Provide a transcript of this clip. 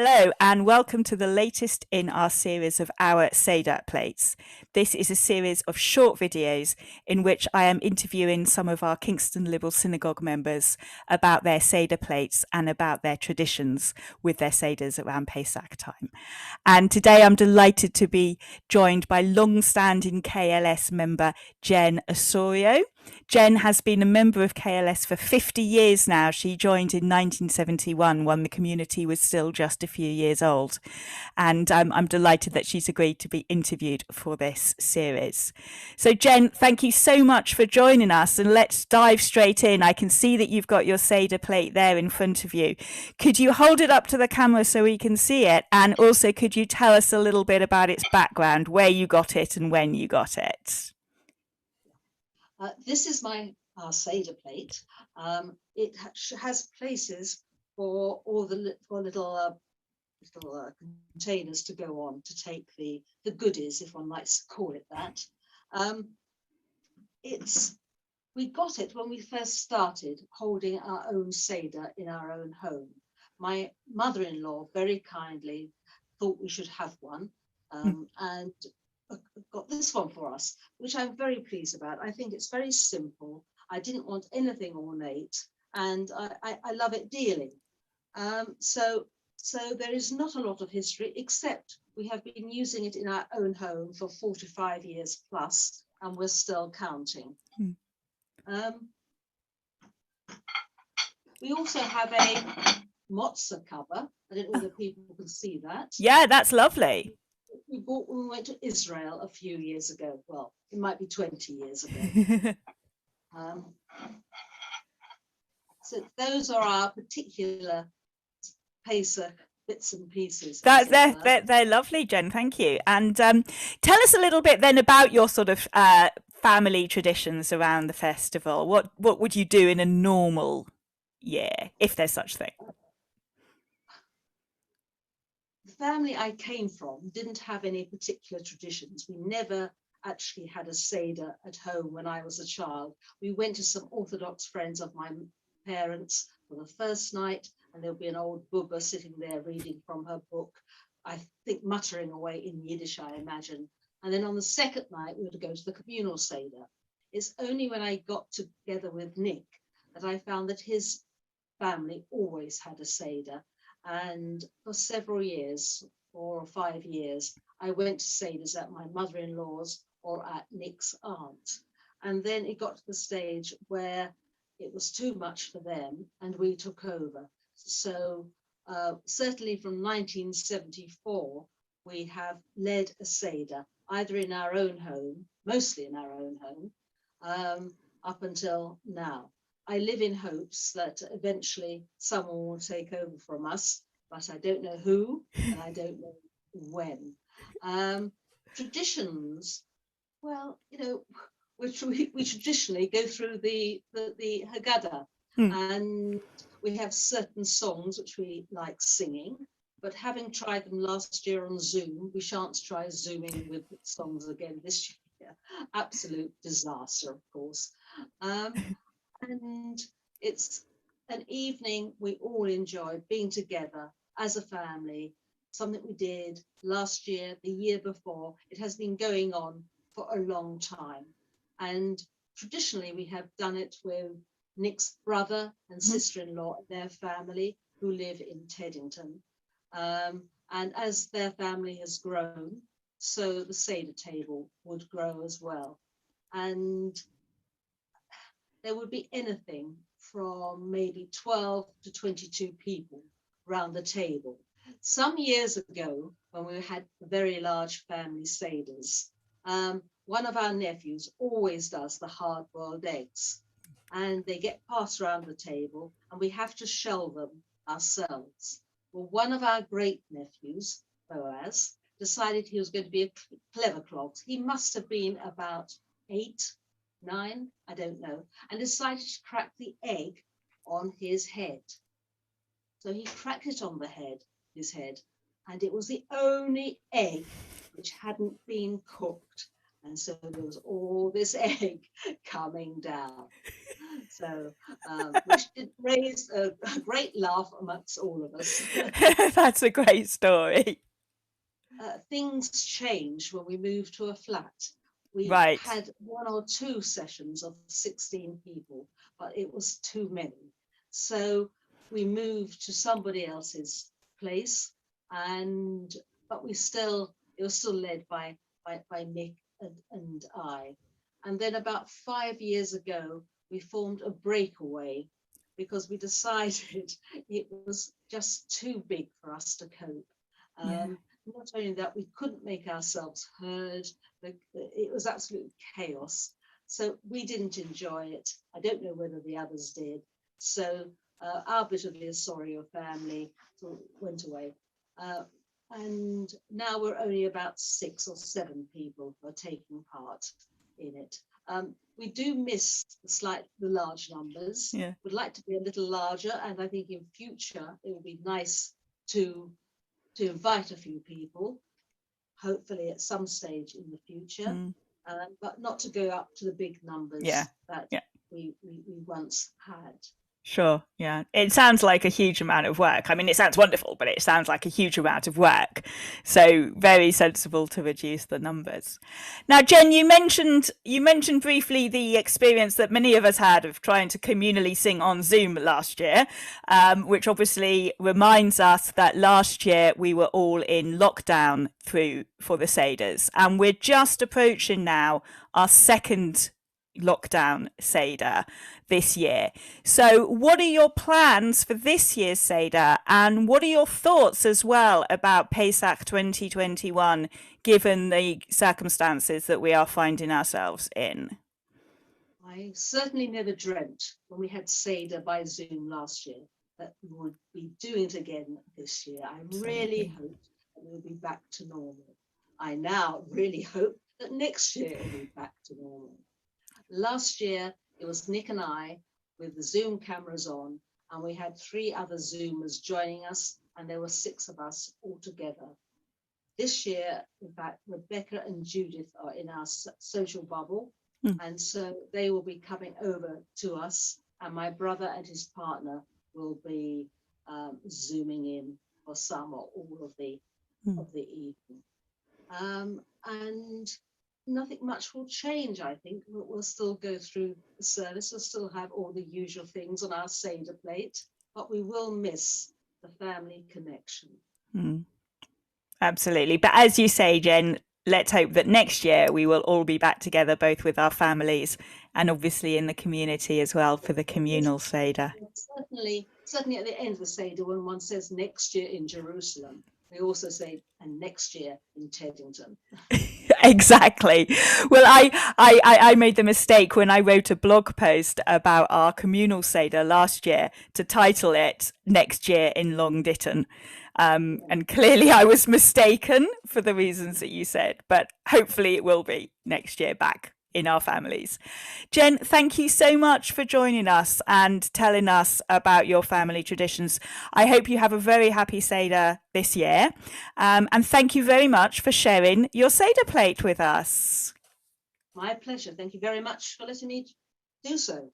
Hello and welcome to the latest in our series of our Seder Plates. This is a series of short videos in which I am interviewing some of our Kingston Liberal Synagogue members about their Seder Plates and about their traditions with their Seders around Pesach time. And today I'm delighted to be joined by long-standing KLS member Jen Osorio. Jen has been a member of KLS for 50 years now. She joined in 1971 when the community was still just a few years old. And I'm delighted that she's agreed to be interviewed for this series. So Jen, thank you so much for joining us, and let's dive straight in. I can see that you've got your Seder plate there in front of you. Could you hold it up to the camera so we can see it? And also, could you tell us a little bit about its background, where you got it and when you got it? This is my Seder plate. It has places for all the little containers to go on to take the goodies, if one likes to call it that. We got it when we first started holding our own Seder in our own home. My mother-in-law very kindly thought we should have one, and got this one for us, which I'm very pleased about. I think it's very simple. I didn't want anything ornate, and I love it dearly. So there is not a lot of history, except we have been using it in our own home for 45 years plus, and we're still counting. We also have a matzah cover. I don't know whether people can see that. Yeah, that's lovely. We bought when we went to Israel a few years ago. Well, it might be 20 years ago. So those are our particular Pesach bits and pieces. They're lovely, Jen. Thank you. And tell us a little bit then about your sort of family traditions around the festival. What would you do in a normal year, if there's such a thing? The family I came from didn't have any particular traditions. We never actually had a Seder at home when I was a child. We went to some Orthodox friends of my parents for the first night, and there'll be an old Bubba sitting there reading from her book, I think muttering away in Yiddish, I imagine. And then on the second night, we would go to the communal Seder. It's only when I got together with Nick that I found that his family always had a Seder. And for several years, 4 or 5 years, I went to Seders at my mother-in-law's or at Nick's aunt. And then it got to the stage where it was too much for them, and we took over. So certainly from 1974, we have led a Seder, either in our own home, mostly in our own home, up until now. I live in hopes that eventually someone will take over from us, but I don't know who, and I don't know when. Traditions, well, you know, we traditionally go through the Haggadah, and we have certain songs which we like singing, but having tried them last year on Zoom, we shan't try Zooming with songs again this year. Absolute disaster, of course. And it's an evening we all enjoy being together as a family, something we did last year, the year before. It has been going on for a long time. And traditionally, we have done it with Nick's brother and sister-in-law and their family who live in Teddington. And as their family has grown, so the Seder table would grow as well. And there would be anything from maybe 12 to 22 people around the table. Some years ago, when we had very large family Seders, one of our nephews always does the hard-boiled eggs, and they get passed around the table, and we have to shell them ourselves. Well, one of our great nephews, Boaz, decided he was going to be a clever clogs. He must have been about 8, 9, I don't know, and decided to crack the egg on his head. So he cracked it on his head, and it was the only egg which hadn't been cooked. And so there was all this egg coming down. So, which did raise a great laugh amongst all of us. That's a great story. Things changed when we moved to a flat. We Right. had 1 or 2 sessions of 16 people, but it was too many. So we moved to somebody else's place, and but it was still led by Nick and I. And then about 5 years ago, we formed a breakaway because we decided it was just too big for us to cope. Yeah. Not only that, we couldn't make ourselves heard. It was absolute chaos. So we didn't enjoy it. I don't know whether the others did. So our bit of the Osorio family went away. And now we're only about 6 or 7 people who are taking part in it. We do miss the large numbers. Yeah. Would like to be a little larger, and I think in future it would be nice to invite a few people, hopefully at some stage in the future, but not to go up to the big Yeah. numbers that Yeah. we once had. Sure. Yeah. It sounds like a huge amount of work. I mean, it sounds wonderful, but it sounds like a huge amount of work. So very sensible to reduce the numbers. Now, Jen, you mentioned briefly the experience that many of us had of trying to communally sing on Zoom last year, which obviously reminds us that last year we were all in lockdown for the Seders, and we're just approaching now our second lockdown Seder this year. So what are your plans for this year's Seder, and what are your thoughts as well about Pesach 2021 given the circumstances that we are finding ourselves in? I certainly never dreamt when we had Seder by Zoom last year that we would be doing it again this year. I really Absolutely. hoped that we'll be back to normal. I now really hope that next year it'll be back to normal. Last year, it was Nick and I with the Zoom cameras on, and we had 3 other Zoomers joining us, and there were 6 of us all together. This year, in fact, Rebecca and Judith are in our social bubble, and so they will be coming over to us, and my brother and his partner will be Zooming in for some or all of the evening. And nothing much will change, I think. We'll still go through the service. We'll still have all the usual things on our Seder plate, but we will miss the family connection. Absolutely. But as you say, Jen, let's hope that next year we will all be back together, both with our families and obviously in the community as well for the communal Seder. Certainly at the end of the Seder, when one says next year in Jerusalem, we also say, and next year in Teddington. Exactly. Well, I made the mistake when I wrote a blog post about our communal Seder last year to title it Next Year in Long Ditton. And clearly I was mistaken for the reasons that you said, but hopefully it will be next year back in our families. Jen, thank you so much for joining us and telling us about your family traditions. I hope you have a very happy Seder this year. And thank you very much for sharing your Seder plate with us. My pleasure. Thank you very much for letting me do so.